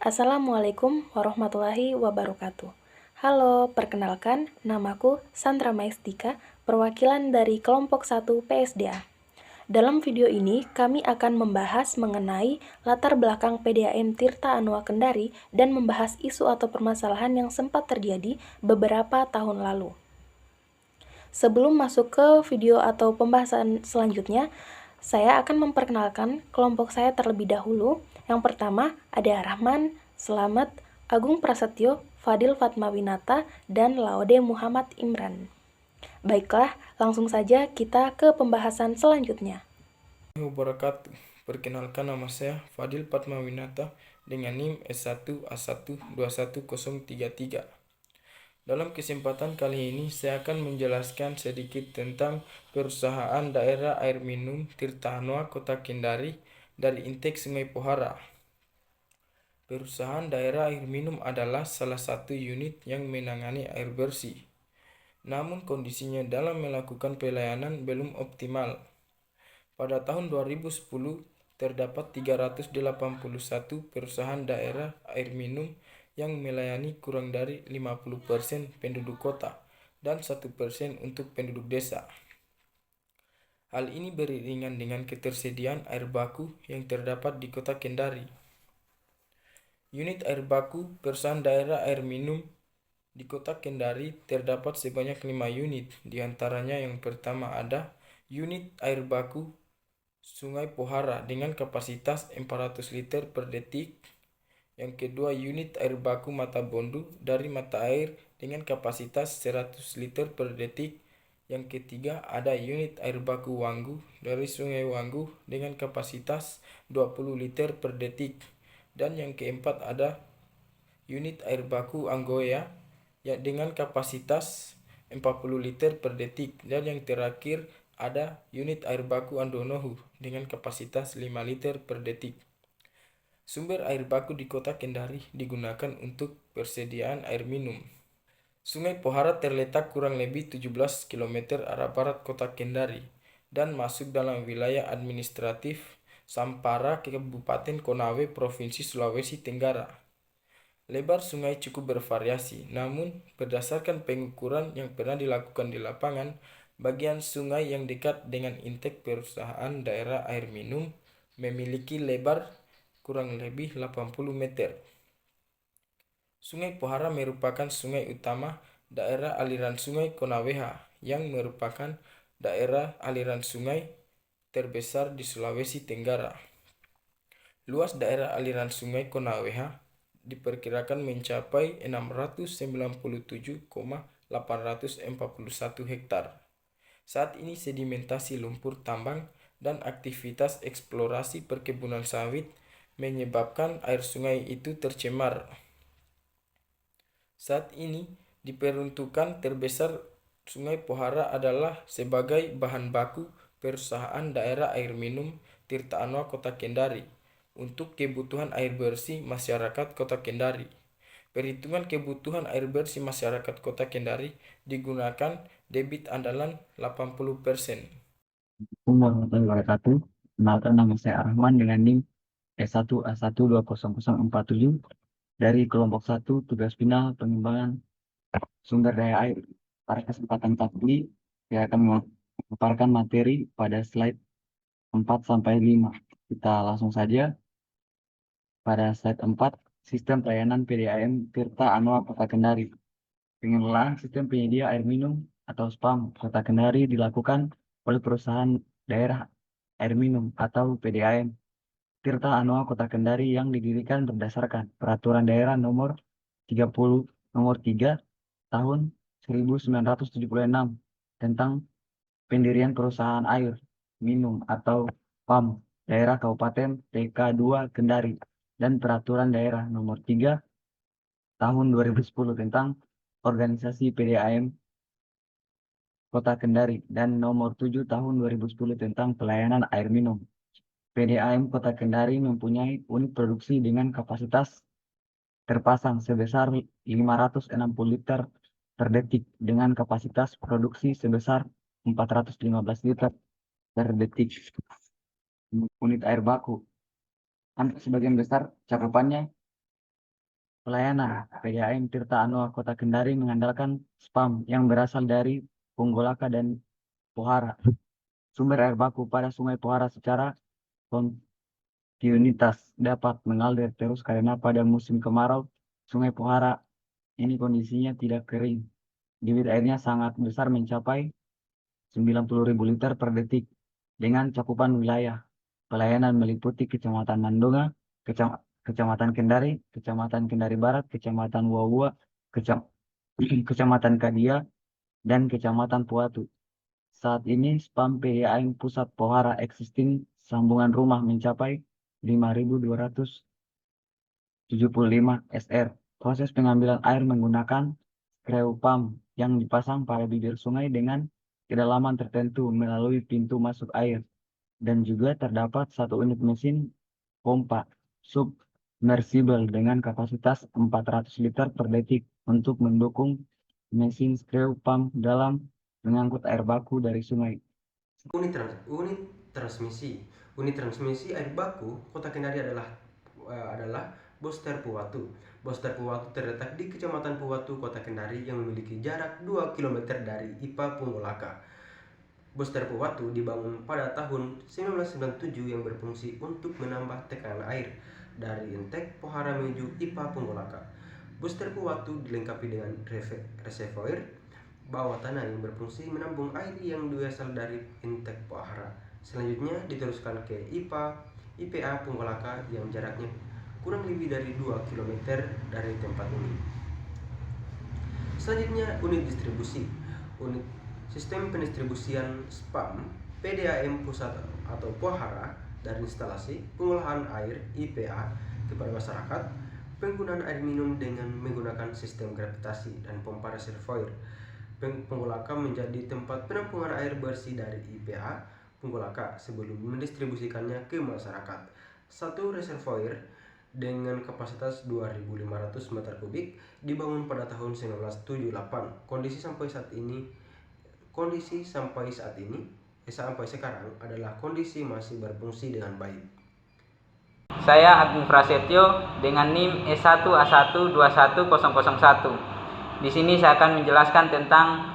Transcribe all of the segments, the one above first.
Assalamualaikum warahmatullahi wabarakatuh. Halo, perkenalkan, namaku Sandra Maestika, perwakilan dari kelompok 1 PSDA. Dalam video ini, kami akan membahas mengenai latar belakang PDAM Tirta Anua Kendari dan membahas isu atau permasalahan yang sempat terjadi beberapa tahun lalu. Sebelum masuk ke video atau pembahasan selanjutnya, saya akan memperkenalkan kelompok saya terlebih dahulu. Yang pertama ada Rahman, Selamat, Agung Prasetyo, Fadil Fatmawinata, dan Laude Muhammad Imran. Baiklah, langsung saja kita ke pembahasan selanjutnya. Wabarakatuh. Perkenalkan, nama saya Fadil Fatmawinata dengan NIM S1A1212033. Dalam kesempatan kali ini saya akan menjelaskan sedikit tentang perusahaan daerah air minum Tirta Anua Kota Kendari dari Intake Sungai Pohara. Perusahaan daerah air minum adalah salah satu unit yang menangani air bersih. Namun kondisinya dalam melakukan pelayanan belum optimal. Pada tahun 2010, terdapat 381 perusahaan daerah air minum yang melayani kurang dari 50% penduduk kota dan 1% untuk penduduk desa. Hal ini beriringan dengan ketersediaan air baku yang terdapat di kota Kendari. Unit air baku perusahaan daerah air minum di kota Kendari terdapat sebanyak 5 unit, diantaranya yang pertama ada unit air baku Sungai Pohara dengan kapasitas 400 liter per detik. Yang kedua, unit air baku Mata Bondu dari mata air dengan kapasitas 100 liter per detik. Yang ketiga, ada unit air baku Wanggu dari Sungai Wanggu dengan kapasitas 20 liter per detik. Dan yang keempat, ada unit air baku Anggoya dengan kapasitas 40 liter per detik. Dan yang terakhir, ada unit air baku Andonohu dengan kapasitas 5 liter per detik. Sumber air baku di kota Kendari digunakan untuk persediaan air minum. Sungai Pohara terletak kurang lebih 17 km arah barat kota Kendari dan masuk dalam wilayah administratif Sampara Kabupaten Konawe Provinsi Sulawesi Tenggara. Lebar sungai cukup bervariasi, namun berdasarkan pengukuran yang pernah dilakukan di lapangan, bagian sungai yang dekat dengan intake perusahaan daerah air minum memiliki lebar kurang lebih 80 meter. Sungai Pohara merupakan sungai utama daerah aliran sungai Konaweha yang merupakan daerah aliran sungai terbesar di Sulawesi Tenggara. Luas daerah aliran sungai Konaweha diperkirakan mencapai 697,841 hektar. Saat ini sedimentasi lumpur tambang dan aktivitas eksplorasi perkebunan sawit menyebabkan air sungai itu tercemar. Saat ini diperuntukkan terbesar Sungai Pohara adalah sebagai bahan baku perusahaan daerah air minum Tirta Anua Kota Kendari untuk kebutuhan air bersih masyarakat Kota Kendari. Perhitungan kebutuhan air bersih masyarakat Kota Kendari digunakan debit andalan 80%. Warahmatullahi wabarakatuh. Kenalkan, nama saya Rahman dengan NIM S1A1200047 dari kelompok 1 tugas final pengembangan sumber daya air. Pada kesempatan kali ini saya akan memaparkan materi pada slide 4 sampai 5. Kita langsung saja pada slide 4, sistem pelayanan PDAM Tirta Anua Kota Kendari. Pengelolaan sistem penyedia air minum atau SPAM Kota Kendari dilakukan oleh perusahaan daerah air minum atau PDAM Tirta Anua Kota Kendari yang didirikan berdasarkan Peraturan Daerah Nomor 30 Nomor 3 Tahun 1976 tentang pendirian perusahaan air minum atau PAM daerah Kabupaten TK2 Kendari dan Peraturan Daerah Nomor 3 Tahun 2010 tentang organisasi PDAM Kota Kendari dan Nomor 7 Tahun 2010 tentang pelayanan air minum. PDAM Kota Kendari mempunyai unit produksi dengan kapasitas terpasang sebesar 560 liter per detik dengan kapasitas produksi sebesar 415 liter per detik. Unit air baku hampir sebagian besar cakupannya Pelayanan PDAM Tirta Anoa Kota Kendari mengandalkan spam yang berasal dari Punggolaka dan Pohara. Sumber air baku pada Sungai Pohara secara kontinuitas dapat mengalir terus karena pada musim kemarau Sungai Pohara ini kondisinya tidak kering. Debit airnya sangat besar mencapai 90.000 liter per detik dengan cakupan wilayah pelayanan meliputi Kecamatan Mandunga, Kecamatan Kendari, Kecamatan Kendari Barat, Kecamatan Wawua, Kecamatan Kadia, dan Kecamatan Puatu. Saat ini spam PDAM Pusat Pohara existing sambungan rumah mencapai 5.275 SR. Proses pengambilan air menggunakan screw pump yang dipasang pada bibir sungai dengan kedalaman tertentu melalui pintu masuk air. Dan juga terdapat satu unit mesin pompa submersible dengan kapasitas 400 liter per detik untuk mendukung mesin screw pump dalam mengangkut air baku dari sungai. Unit transmisi air baku Kota Kendari adalah Boster Puwatu. Boster Puwatu terletak di Kecamatan Puwatu, Kota Kendari yang memiliki jarak 2 km dari IPA Punggolaka. Boster Puwatu dibangun pada tahun 1997 yang berfungsi untuk menambah tekanan air dari intek Pohara menuju IPA Punggolaka. Boster Puwatu dilengkapi dengan reservoir bawah tanah yang berfungsi menampung air yang berasal dari intek Pohara. Selanjutnya diteruskan ke IPA Punggolaka yang jaraknya kurang lebih dari 2 km dari tempat ini. Selanjutnya unit distribusi. Unit sistem pendistribusian spam PDAM Pusat atau Pohara dari instalasi pengolahan air IPA kepada masyarakat, penggunaan air minum dengan menggunakan sistem gravitasi dan pompa reservoir. Punggolaka menjadi tempat penampungan air bersih dari IPA Punggolaka sebelum mendistribusikannya ke masyarakat. Satu reservoir dengan kapasitas 2.500 meter kubik dibangun pada tahun 1978. Sampai sekarang adalah kondisi masih berfungsi dengan baik. Saya Agung Prasetyo dengan NIM S1A12101. Di sini saya akan menjelaskan tentang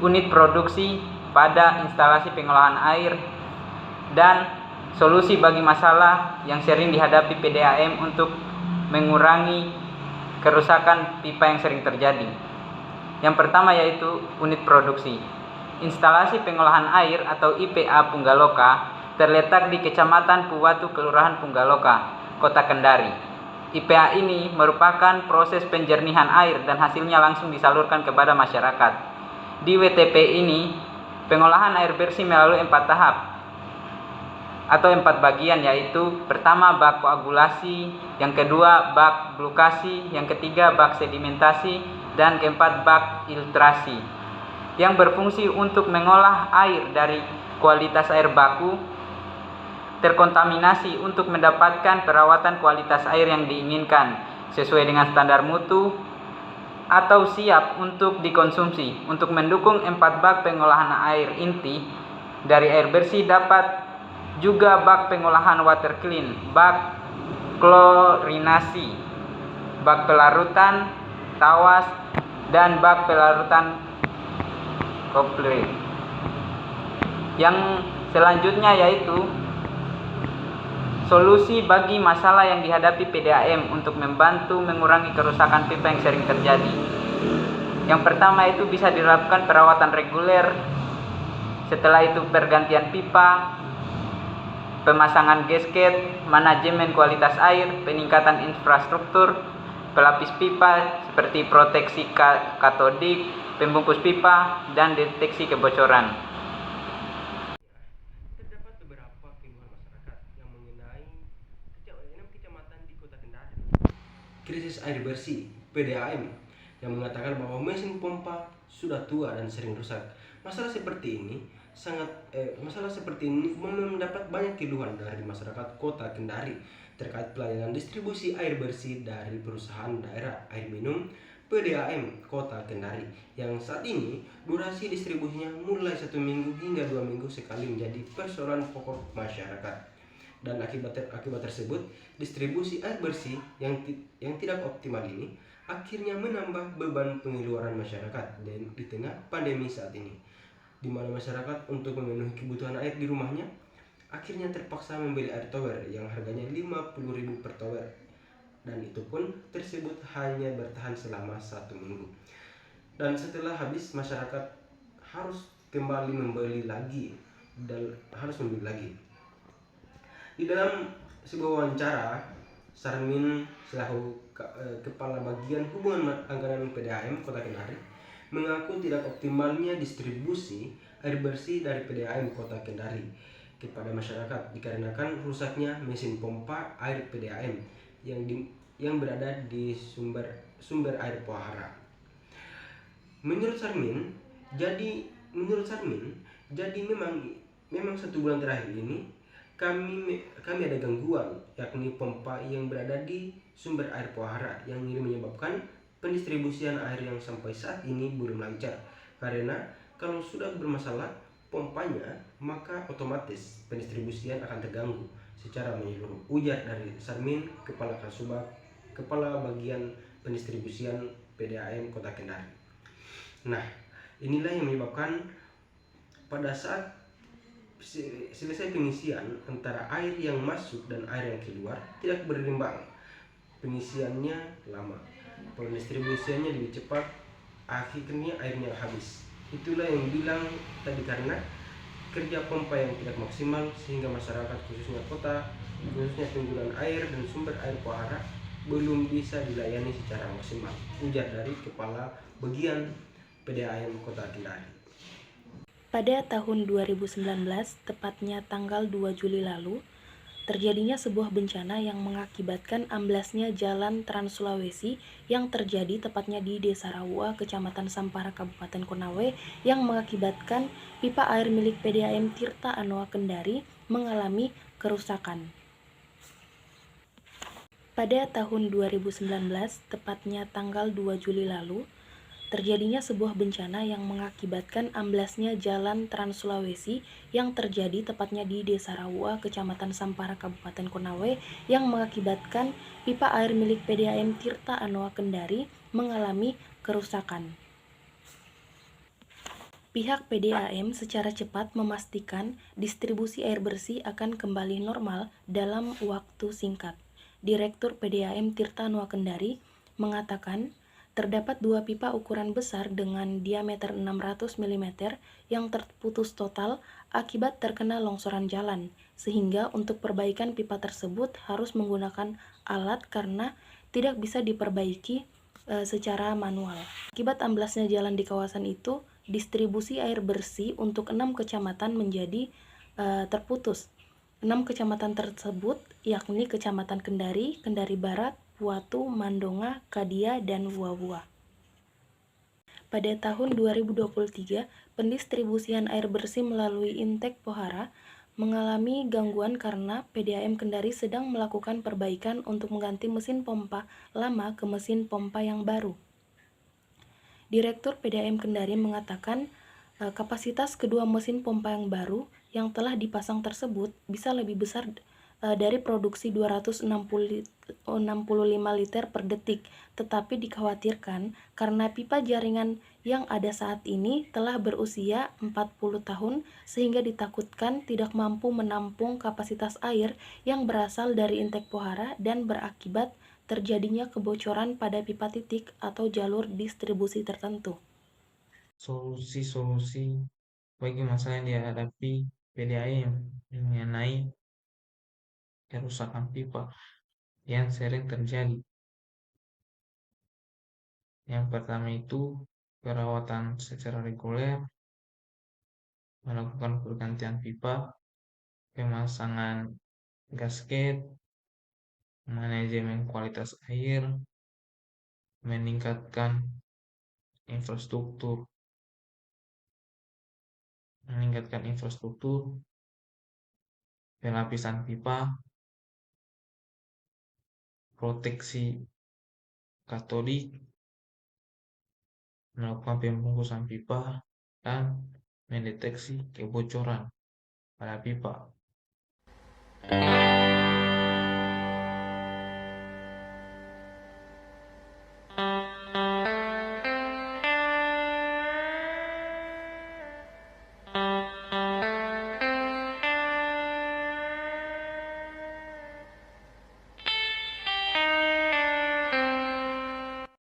unit produksi pada instalasi pengolahan air dan solusi bagi masalah yang sering dihadapi PDAM untuk mengurangi kerusakan pipa yang sering terjadi. Yang pertama yaitu unit produksi. Instalasi pengolahan air atau IPA Punggaloka terletak di Kecamatan Puwatu, Kelurahan Punggaloka, Kota Kendari. IPA ini merupakan proses penjernihan air dan hasilnya langsung disalurkan kepada masyarakat. Di WTP ini, pengolahan air bersih melalui 4 tahap atau 4 bagian, yaitu pertama bak koagulasi, yang kedua bak blukasi, yang ketiga bak sedimentasi, dan keempat bak filtrasi, yang berfungsi untuk mengolah air dari kualitas air baku terkontaminasi untuk mendapatkan perawatan kualitas air yang diinginkan sesuai dengan standar mutu atau siap untuk dikonsumsi. Untuk mendukung 4 bak pengolahan air inti dari air bersih dapat juga bak pengolahan water clean, bak klorinasi, bak pelarutan tawas, dan bak pelarutan kopler. Yang selanjutnya yaitu solusi bagi masalah yang dihadapi PDAM untuk membantu mengurangi kerusakan pipa yang sering terjadi. Yang pertama itu bisa dilakukan perawatan reguler, setelah itu pergantian pipa, pemasangan gasket, manajemen kualitas air, peningkatan infrastruktur, pelapis pipa seperti proteksi katodik, pembungkus pipa, dan deteksi kebocoran. Terdapat beberapa keluhan masyarakat yang mengenai 6 kecamatan di Kota Kendari. Krisis air bersih PDAM yang mengatakan bahwa mesin pompa sudah tua dan sering rusak. Masalah seperti ini mendapat banyak keluhan dari masyarakat Kota Kendari terkait pelayanan distribusi air bersih dari perusahaan daerah air minum PDAM Kota Kendari yang saat ini durasi distribusinya mulai 1 minggu hingga 2 minggu sekali menjadi persoalan pokok masyarakat. Dan akibat tersebut, distribusi air bersih yang tidak optimal ini akhirnya menambah beban pengeluaran masyarakat dan di tengah pandemi saat ini, di mana masyarakat untuk memenuhi kebutuhan air di rumahnya akhirnya terpaksa membeli air tower yang harganya 50.000 per tower, dan itu pun tersebut hanya bertahan selama 1 minggu. Dan setelah habis, masyarakat harus kembali membeli lagi dan harus membeli lagi. Di dalam sebuah wawancara, Sarmin selaku Kepala Bagian Hubungan Anggaran PDAM Kota Kendari mengaku tidak optimalnya distribusi air bersih dari PDAM Kota Kendari kepada masyarakat dikarenakan rusaknya mesin pompa air PDAM yang berada di sumber air Pohara. Menurut Sarmin, jadi memang 1 bulan terakhir ini kami ada gangguan, yakni pompa yang berada di sumber air Pohara, yang ini menyebabkan pendistribusian air yang sampai saat ini belum lancar. Karena kalau sudah bermasalah pompanya, maka otomatis pendistribusian akan terganggu secara menyeluruh, ujar dari Sarmin, Kepala Bagian Pendistribusian PDAM Kota Kendari. Nah, inilah yang menyebabkan pada saat selesai pengisian antara air yang masuk dan air yang keluar tidak berimbang. Pengisiannya lama, pendistribusiannya lebih cepat, akhirnya airnya habis. Itulah yang bilang tadi, karena kerja pompa yang tidak maksimal sehingga masyarakat khususnya penggunaan air dan sumber air Pohara belum bisa dilayani secara maksimal, ujar dari Kepala Bagian PDAM Kota Kendari. Pada tahun 2019, tepatnya tanggal 2 Juli lalu, terjadinya sebuah bencana yang mengakibatkan amblasnya jalan Trans Sulawesi yang terjadi tepatnya di Desa Rawua, Kecamatan Sampara, Kabupaten Konawe, yang mengakibatkan pipa air milik PDAM Tirta Anoa Kendari mengalami kerusakan. Pada tahun 2019, tepatnya tanggal 2 Juli lalu, terjadinya sebuah bencana yang mengakibatkan amblasnya jalan Trans Sulawesi yang terjadi tepatnya di Desa Rawua, Kecamatan Sampara, Kabupaten Konawe, yang mengakibatkan pipa air milik PDAM Tirta Anoa Kendari mengalami kerusakan. Pihak PDAM secara cepat memastikan distribusi air bersih akan kembali normal dalam waktu singkat. Direktur PDAM Tirta Anoa Kendari mengatakan, terdapat 2 pipa ukuran besar dengan diameter 600 mm yang terputus total akibat terkena longsoran jalan, sehingga untuk perbaikan pipa tersebut harus menggunakan alat karena tidak bisa diperbaiki secara manual. Akibat amblasnya jalan di kawasan itu, distribusi air bersih untuk 6 kecamatan menjadi terputus. 6 kecamatan tersebut yakni Kecamatan Kendari, Kendari Barat, Puatu, Mandonga, Kadia, dan Wuawua. Pada tahun 2023, pendistribusian air bersih melalui Intek Pohara mengalami gangguan karena PDAM Kendari sedang melakukan perbaikan untuk mengganti mesin pompa lama ke mesin pompa yang baru. Direktur PDAM Kendari mengatakan kapasitas kedua mesin pompa yang baru yang telah dipasang tersebut bisa lebih besar dari produksi 265 liter per detik, tetapi dikhawatirkan karena pipa jaringan yang ada saat ini telah berusia 40 tahun sehingga ditakutkan tidak mampu menampung kapasitas air yang berasal dari Intek Pohara dan berakibat terjadinya kebocoran pada pipa titik atau jalur distribusi tertentu. Solusi-solusi bagi masalah yang dihadapi PDAM mengenai kerusakan pipa yang sering terjadi. Yang pertama itu perawatan secara reguler, melakukan pergantian pipa, pemasangan gasket, manajemen kualitas air, meningkatkan infrastruktur, pelapisan pipa, proteksi katodik, melakukan pembungkusan pipa, dan mendeteksi kebocoran pada pipa. Terima kasih.